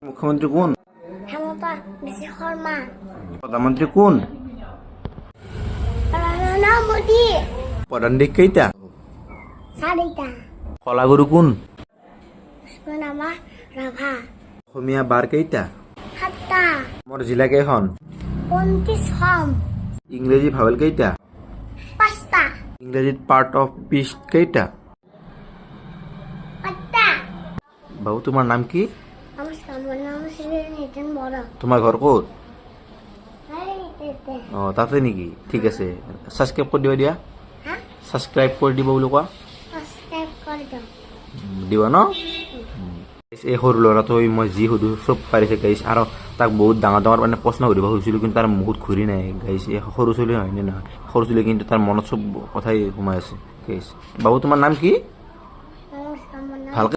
মুখ্যমন্ত্ৰী কোন? হেমন্ত বিশ্ব শৰ্মা। প্ৰধানমন্ত্ৰী কোন? নৰেন্দ্ৰ মোদী। প্ৰধান দেশ কেইটা? 4টা। কলাগুৰু কোন? নামা ৰাভা। অসমীয়া বাৰ কেইটা? 7টা। অসমৰ জিলা কেইখন? 29খন। ইংৰাজী ভাৱেল কেইটা? 5টা। ইংৰাজীত পাৰ্ট অফ স্পীচ কেইটা? 8টা। বাবু তোমাৰ নাম কি? নমস্কাৰ, মোৰ নাম শ্ৰী নিতিন বৰা। তোমাৰ ঘৰ ক'ত? হা? তাতে নেকি? ঠিক আছে, ছাবস্ক্ৰাইব কৰি দিব দিয়া। ছাবস্ক্ৰাইব কৰি দিব বুলি কোৱা। সাবস্ক্ৰাইব কৰি দিয়ক। দিবা ন? এই সৰু ল'ৰাটোৱে মই যি সুধো চব পাৰিছে গাইছ, আৰু তাক বহুত ডাঙৰ ডাঙৰ মানে প্ৰশ্ন সুধিব খুজিছিলোঁ, কিন্তু তাৰ মুখত ঘূৰি নাই গাইছ। এই সৰু ছোৱালী হয়নে নহয়? সৰু ছোৱালী, কিন্তু তাৰ মনত চব কথাই সোমাই আছে গাইছ। বাবু তোমাৰ নাম কি? নমস্কাৰ, মোৰ নাম ভালকে